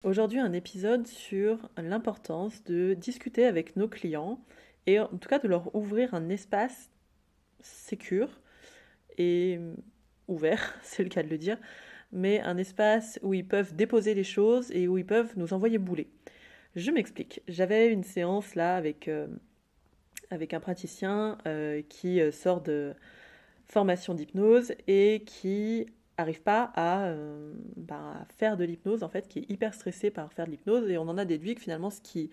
Aujourd'hui un épisode sur l'importance de discuter avec nos clients et en tout cas de leur ouvrir un espace sécure et ouvert, c'est le cas de le dire, mais un espace où ils peuvent déposer les choses et où ils peuvent nous envoyer bouler. Je m'explique. J'avais une séance là avec un praticien qui sort de formation d'hypnose et qui arrive pas à faire de l'hypnose, en fait, qui est hyper stressé par faire de l'hypnose, et on en a déduit que finalement ce qui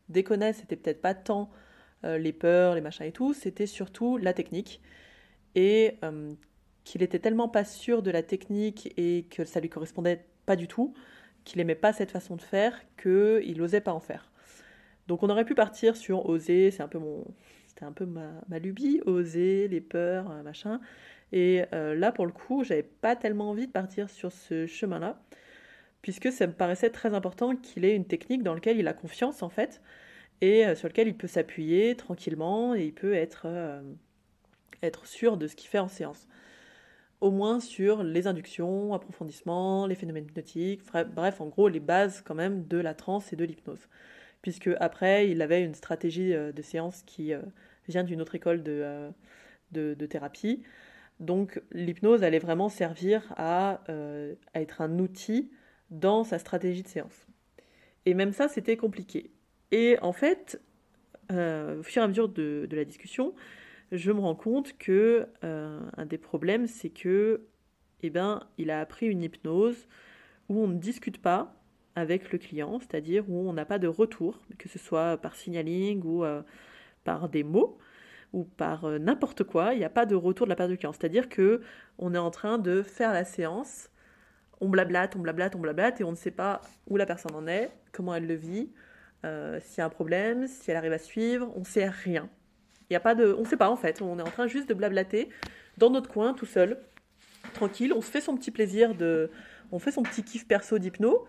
déconnait, c'était peut-être pas tant les peurs, les machins et tout, c'était surtout la technique, et qu'il était tellement pas sûr de la technique et que ça lui correspondait pas du tout, qu'il aimait pas cette façon de faire, qu'il osait pas en faire. Donc on aurait pu partir sur oser, c'était un peu ma lubie, oser, les peurs, machin. Et là, pour le coup, j'avais pas tellement envie de partir sur ce chemin-là, puisque ça me paraissait très important qu'il ait une technique dans laquelle il a confiance, en fait, et sur laquelle il peut s'appuyer tranquillement, et il peut être sûr de ce qu'il fait en séance. Au moins sur les inductions, approfondissements, les phénomènes hypnotiques, bref, en gros, les bases quand même de la transe et de l'hypnose. Puisque après, il avait une stratégie de séance qui vient d'une autre école de thérapie. Donc l'hypnose allait vraiment servir à être un outil dans sa stratégie de séance. Et même ça, c'était compliqué. Et en fait, au fur et à mesure de la discussion, je me rends compte que un des problèmes, c'est que, eh ben, il a appris une hypnose où on ne discute pas avec le client, c'est-à-dire où on n'a pas de retour, que ce soit par signaling ou par des mots ou par n'importe quoi, il n'y a pas de retour de la part du client. C'est-à-dire que on est en train de faire la séance, on blablate, on blablate, on blablate, et on ne sait pas où la personne en est, comment elle le vit, s'il y a un problème, si elle arrive à suivre, on ne sait rien. Il y a pas de, on ne sait pas en fait, on est en train juste de blablater dans notre coin tout seul, tranquille, on se fait son petit plaisir on fait son petit kiff perso d'hypno,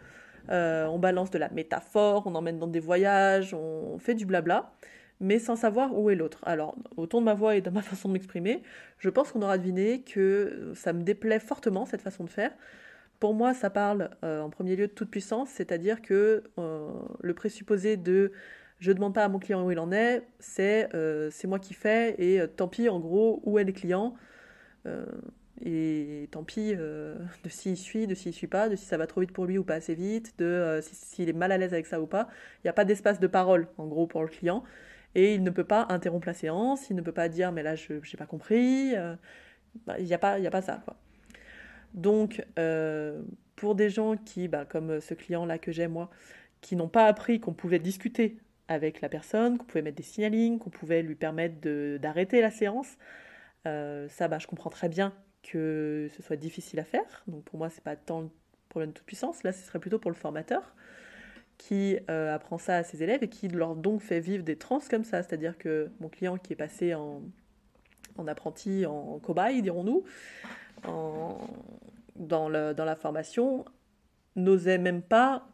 on balance de la métaphore, on emmène dans des voyages, on fait du blabla, mais sans savoir où est l'autre. Alors, au ton de ma voix et de ma façon de m'exprimer, je pense qu'on aura deviné que ça me déplaît fortement, cette façon de faire. Pour moi, ça parle en premier lieu de toute puissance, c'est-à-dire que le présupposé de je demande pas à mon client où il en est, c'est moi qui fais, et tant pis, en gros, où est le client, euh, et tant pis de s'il suit, de s'il suit pas, de si ça va trop vite pour lui ou pas assez vite, de s'il est mal à l'aise avec ça ou pas. Il n'y a pas d'espace de parole, en gros, pour le client. Et il ne peut pas interrompre la séance, il ne peut pas dire mais là je n'ai pas compris. Il y a pas ça, quoi. Donc, pour des gens qui, comme ce client-là que j'ai moi, qui n'ont pas appris qu'on pouvait discuter avec la personne, qu'on pouvait mettre des signalings, qu'on pouvait lui permettre d'arrêter la séance, ça, je comprends très bien que ce soit difficile à faire. Donc pour moi, c'est pas tant le problème de toute puissance. Là, ce serait plutôt pour le formateur qui apprend ça à ses élèves et qui leur donc fait vivre des trans comme ça. C'est-à-dire que mon client qui est passé en apprenti, en cobaye, dirons-nous, en, dans la formation, n'osait même pas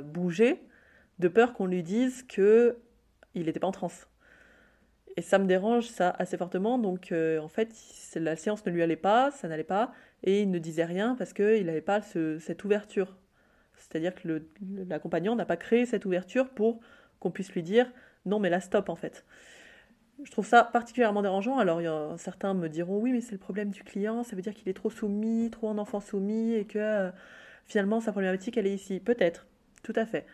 bouger de peur qu'on lui dise qu'il n'était pas en transe. Et ça me dérange ça assez fortement, donc en fait la séance ne lui allait pas, ça n'allait pas, et il ne disait rien parce qu'il n'avait pas cette ouverture. C'est-à-dire que l'accompagnant n'a pas créé cette ouverture pour qu'on puisse lui dire non mais là stop en fait. Je trouve ça particulièrement dérangeant. Alors certains me diront oui mais c'est le problème du client, ça veut dire qu'il est trop soumis, trop en enfant soumis, et que finalement sa problématique elle est ici. Peut-être, tout à fait.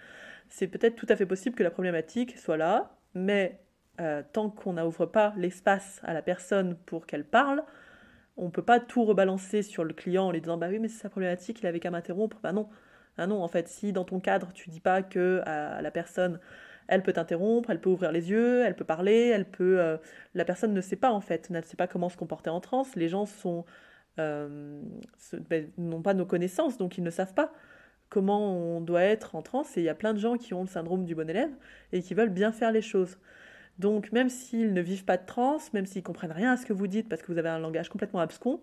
C'est peut-être tout à fait possible que la problématique soit là, mais tant qu'on n'ouvre pas l'espace à la personne pour qu'elle parle, on ne peut pas tout rebalancer sur le client en lui disant bah oui mais c'est sa problématique, il avait qu'à m'interrompre. Bah non. Ah non, en fait, si dans ton cadre tu dis pas que à la personne elle peut t'interrompre, elle peut ouvrir les yeux, elle peut parler, la personne ne sait pas en fait, ne sait pas comment se comporter en transe. Les gens n'ont pas nos connaissances, donc ils ne savent pas comment on doit être en transe, et il y a plein de gens qui ont le syndrome du bon élève et qui veulent bien faire les choses. Donc même s'ils ne vivent pas de transe, même s'ils comprennent rien à ce que vous dites parce que vous avez un langage complètement abscon,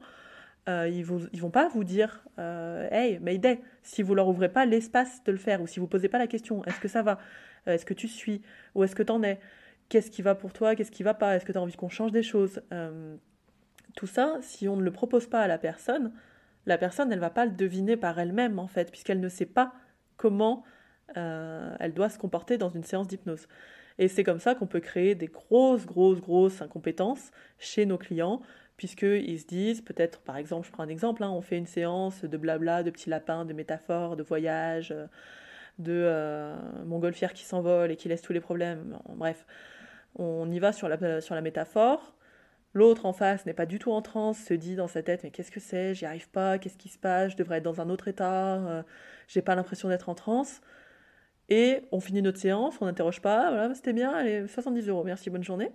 ils vont pas vous dire hey Mayday, si vous leur ouvrez pas l'espace de le faire, ou si vous posez pas la question est-ce que ça va, est-ce que tu suis, où est-ce que t'en es, qu'est-ce qui va pour toi, qu'est-ce qui va pas, est-ce que tu as envie qu'on change des choses, tout ça, si on ne le propose pas à la personne elle va pas le deviner par elle-même en fait, puisqu'elle ne sait pas comment elle doit se comporter dans une séance d'hypnose. Et c'est comme ça qu'on peut créer des grosses incompétences chez nos clients, puisqu'ils se disent, peut-être, par exemple, je prends un exemple, hein, on fait une séance de blabla, de petits lapins, de métaphores, de voyages, de montgolfières qui s'envolent et qui laissent tous les problèmes. Bref, on y va sur la métaphore. L'autre en face n'est pas du tout en transe, se dit dans sa tête, mais qu'est-ce que c'est, j'y arrive pas, qu'est-ce qui se passe, je devrais être dans un autre état, j'ai pas l'impression d'être en transe. Et on finit notre séance, on n'interroge pas, voilà, c'était bien, allez, 70 €, merci, bonne journée.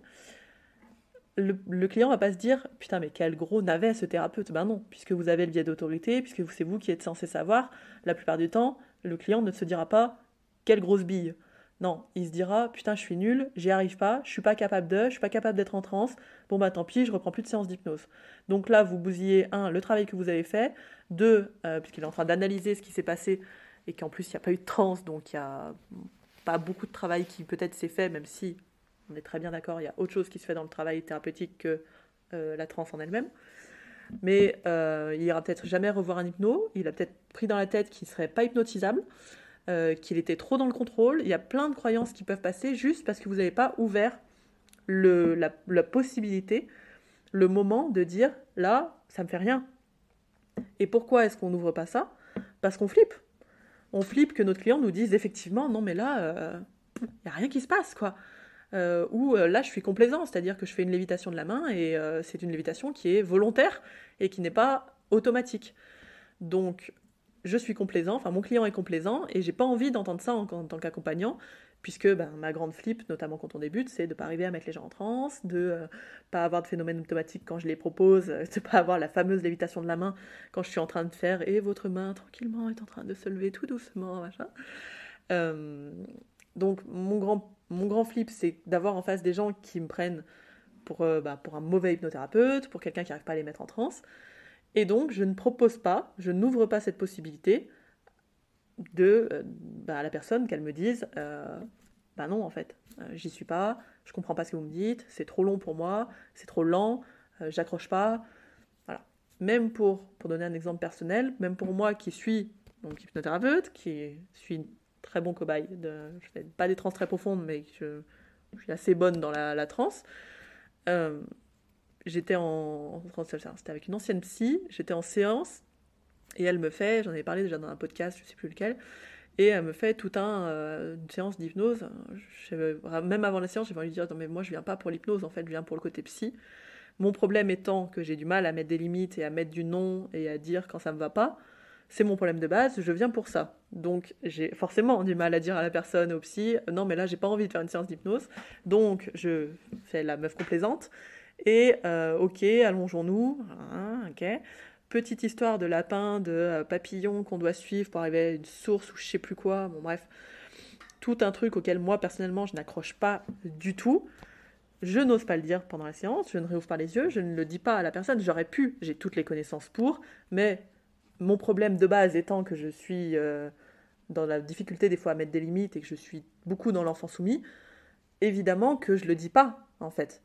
Le client va pas se dire, putain, mais quel gros navet ce thérapeute. Ben non, puisque vous avez le biais d'autorité, puisque c'est vous qui êtes censé savoir, la plupart du temps, le client ne se dira pas, quelle grosse bille. Non, il se dira, putain, je suis nul, j'y arrive pas, je suis pas capable d'être en transe, bon bah tant pis, je reprends plus de séance d'hypnose. Donc là, vous bousillez, un, le travail que vous avez fait, deux, puisqu'il est en train d'analyser ce qui s'est passé, et qu'en plus, il n'y a pas eu de transe, donc il n'y a pas beaucoup de travail qui peut-être s'est fait, même si on est très bien d'accord, il y a autre chose qui se fait dans le travail thérapeutique que la transe en elle-même. Mais il ira peut-être jamais revoir un hypno, il a peut-être pris dans la tête qu'il ne serait pas hypnotisable, qu'il était trop dans le contrôle. Il y a plein de croyances qui peuvent passer juste parce que vous n'avez pas ouvert la possibilité, le moment de dire, là, ça me fait rien. Et pourquoi est-ce qu'on n'ouvre pas ça? Parce qu'on flippe. On flippe que notre client nous dise effectivement, non mais là, il n'y a rien qui se passe, quoi. Ou là, je suis complaisant, c'est-à-dire que je fais une lévitation de la main et c'est une lévitation qui est volontaire et qui n'est pas automatique. Donc, je suis complaisant, enfin mon client est complaisant et j'ai pas envie d'entendre ça en tant qu'accompagnant, puisque ma grande flip, notamment quand on débute, c'est de pas arriver à mettre les gens en transe, de pas avoir de phénomène automatique quand je les propose, de pas avoir la fameuse lévitation de la main quand je suis en train de faire et votre main tranquillement est en train de se lever tout doucement, machin. Donc mon grand flip, c'est d'avoir en face des gens qui me prennent pour un mauvais hypnothérapeute, pour quelqu'un qui n'arrive pas à les mettre en transe. Et donc, je ne propose pas, je n'ouvre pas cette possibilité à la personne qu'elle me dise non, en fait, j'y suis pas, je comprends pas ce que vous me dites, c'est trop long pour moi, c'est trop lent, j'accroche pas. Voilà. Même pour donner un exemple personnel, même pour moi qui suis donc hypnothérapeute, qui suis très bon cobaye, je fais pas des transes très profondes, mais je suis assez bonne dans la transe. J'étais c'était avec une ancienne psy, j'étais en séance, et elle me fait, j'en avais parlé déjà dans un podcast, je sais plus lequel, et elle me fait une séance d'hypnose. Même avant la séance, j'avais envie de dire, non mais moi je viens pas pour l'hypnose, en fait, je viens pour le côté psy. Mon problème étant que j'ai du mal à mettre des limites et à mettre du non et à dire quand ça me va pas, c'est mon problème de base, je viens pour ça. Donc j'ai forcément du mal à dire à la personne, au psy, non mais là j'ai pas envie de faire une séance d'hypnose, donc je fais la meuf complaisante, et ok, allongeons-nous, hein, ok. Petite histoire de lapin, de papillon qu'on doit suivre pour arriver à une source ou je sais plus quoi, bon bref, tout un truc auquel moi personnellement je n'accroche pas du tout. Je n'ose pas le dire pendant la séance, je ne réouvre pas les yeux, je ne le dis pas à la personne, j'aurais pu, j'ai toutes les connaissances pour, mais mon problème de base étant que je suis dans la difficulté des fois à mettre des limites et que je suis beaucoup dans l'enfant soumis, évidemment que je le dis pas, en fait.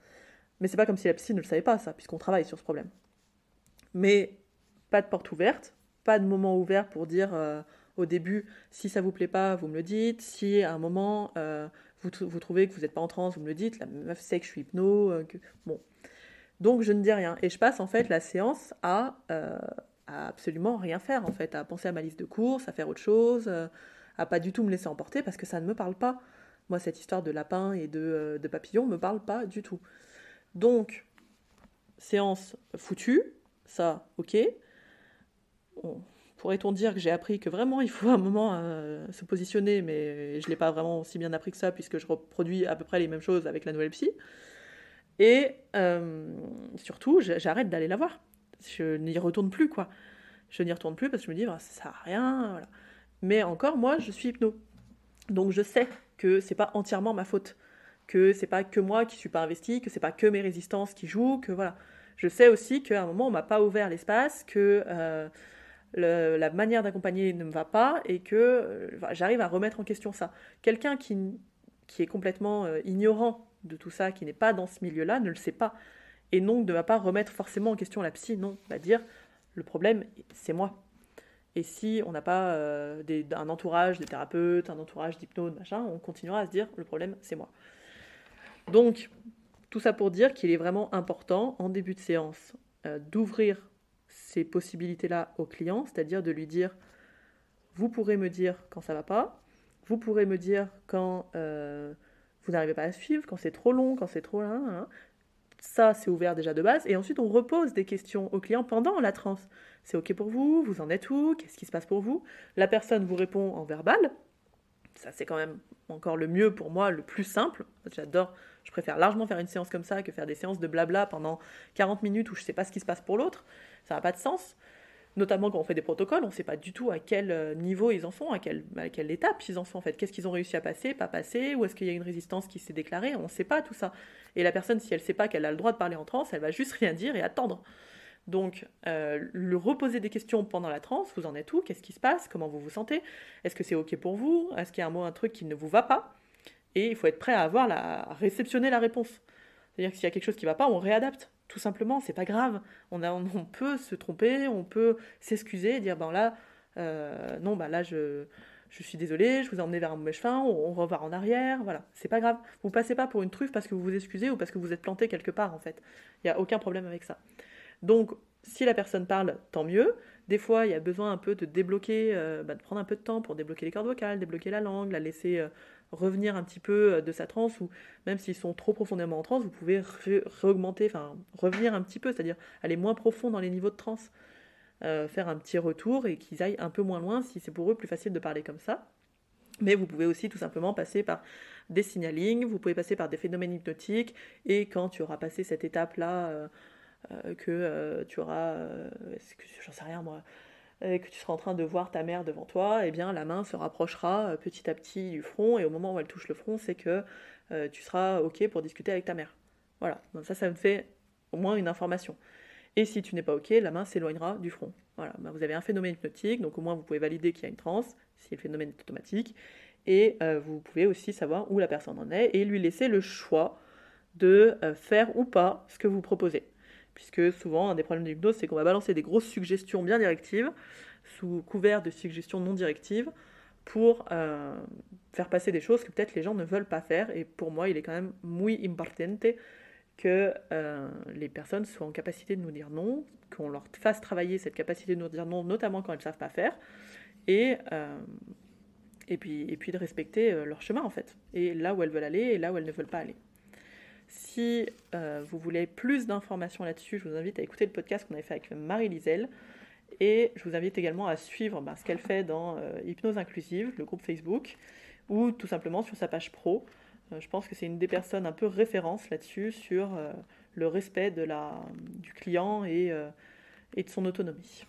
Mais c'est pas comme si la psy ne le savait pas, ça, puisqu'on travaille sur ce problème. Mais pas de porte ouverte, pas de moment ouvert pour dire au début, si ça vous plaît pas, vous me le dites, si à un moment vous trouvez que vous n'êtes pas en transe, vous me le dites, la meuf sait que je suis hypno, bon. Donc je ne dis rien. Et je passe en fait la séance à absolument rien faire, en fait, à penser à ma liste de courses, à faire autre chose, à pas du tout me laisser emporter, parce que ça ne me parle pas. Moi, cette histoire de lapin et de papillon me parle pas du tout. Donc, séance foutue, ça, ok. Pourrait-on dire que j'ai appris que vraiment il faut un moment se positionner, mais je ne l'ai pas vraiment si bien appris que ça, puisque je reproduis à peu près les mêmes choses avec la nouvelle psy. Et surtout, j'arrête d'aller la voir. Je n'y retourne plus, quoi. Je n'y retourne plus parce que je me dis, ça sert à rien, voilà. Mais encore, moi, je suis hypno. Donc je sais que c'est pas entièrement ma faute, que c'est pas que moi qui suis pas investie, que c'est pas que mes résistances qui jouent, que voilà. Je sais aussi qu'à un moment, on m'a pas ouvert l'espace, que la manière d'accompagner ne me va pas et que j'arrive à remettre en question ça. Quelqu'un qui est complètement ignorant de tout ça, qui n'est pas dans ce milieu-là, ne le sait pas. Et donc ne va pas remettre forcément en question la psy, non, va dire le problème, c'est moi. Et si on n'a pas un entourage de thérapeutes, un entourage d'hypnose, machin, on continuera à se dire le problème c'est moi. Donc tout ça pour dire qu'il est vraiment important en début de séance d'ouvrir ces possibilités-là au client, c'est-à-dire de lui dire vous pourrez me dire quand ça va pas, vous pourrez me dire quand vous n'arrivez pas à suivre, quand c'est trop long, quand c'est trop là. Ça, c'est ouvert déjà de base. Et ensuite, on repose des questions au client pendant la transe. C'est OK pour vous? Vous en êtes où? Qu'est-ce qui se passe pour vous? La personne vous répond en verbal. Ça, c'est quand même encore le mieux pour moi, le plus simple. J'adore, je préfère largement faire une séance comme ça que faire des séances de blabla pendant 40 minutes où je ne sais pas ce qui se passe pour l'autre. Ça n'a pas de sens. Notamment quand on fait des protocoles, on ne sait pas du tout à quel niveau ils en sont, à quelle étape ils en sont en fait. Qu'est-ce qu'ils ont réussi à passer, pas passer, ou est-ce qu'il y a une résistance qui s'est déclarée, on ne sait pas tout ça. Et la personne, si elle ne sait pas qu'elle a le droit de parler en transe, elle va juste rien dire et attendre. Donc, le reposer des questions pendant la transe, vous en êtes où? Qu'est-ce qui se passe? Comment vous vous sentez? Est-ce que c'est OK pour vous? Est-ce qu'il y a un truc qui ne vous va pas? Et il faut être prêt à réceptionner la réponse. C'est-à-dire que s'il y a quelque chose qui ne va pas, on réadapte. Tout simplement, c'est pas grave. On peut se tromper, on peut s'excuser et dire ben là, non, bah là je suis désolée, je vous ai emmené vers un mauvais chemin, on repart en arrière, voilà, c'est pas grave. Vous passez pas pour une truffe parce que vous vous excusez ou parce que vous êtes planté quelque part en fait. Il n'y a aucun problème avec ça. Donc, si la personne parle, tant mieux. Des fois, il y a besoin un peu de débloquer, de prendre un peu de temps pour débloquer les cordes vocales, débloquer la langue, la laisser revenir un petit peu de sa transe, ou même s'ils sont trop profondément en transe, vous pouvez réaugmenter, enfin revenir un petit peu, c'est-à-dire aller moins profond dans les niveaux de transe, faire un petit retour et qu'ils aillent un peu moins loin si c'est pour eux plus facile de parler comme ça. Mais vous pouvez aussi tout simplement passer par des signalings, vous pouvez passer par des phénomènes hypnotiques, et quand tu auras passé cette étape-là, tu auras, j'en sais rien moi, que tu seras en train de voir ta mère devant toi, eh bien la main se rapprochera petit à petit du front, et au moment où elle touche le front, c'est que tu seras OK pour discuter avec ta mère. Voilà, donc ça me fait au moins une information. Et si tu n'es pas OK, la main s'éloignera du front. Voilà, ben vous avez un phénomène hypnotique, donc au moins vous pouvez valider qu'il y a une transe, si le phénomène est automatique, et vous pouvez aussi savoir où la personne en est, et lui laisser le choix de faire ou pas ce que vous proposez. Puisque souvent, un des problèmes de l'hypnose, c'est qu'on va balancer des grosses suggestions bien directives, sous couvert de suggestions non directives, pour faire passer des choses que peut-être les gens ne veulent pas faire. Et pour moi, il est quand même muy importante que les personnes soient en capacité de nous dire non, qu'on leur fasse travailler cette capacité de nous dire non, notamment quand elles ne savent pas faire, et puis de respecter leur chemin en fait, et là où elles veulent aller, et là où elles ne veulent pas aller. Si vous voulez plus d'informations là-dessus, je vous invite à écouter le podcast qu'on avait fait avec Marie Lisel. Et je vous invite également à suivre ce qu'elle fait dans Hypnose Inclusive, le groupe Facebook, ou tout simplement sur sa page pro. Je pense que c'est une des personnes un peu référence là-dessus, sur le respect du client et de son autonomie.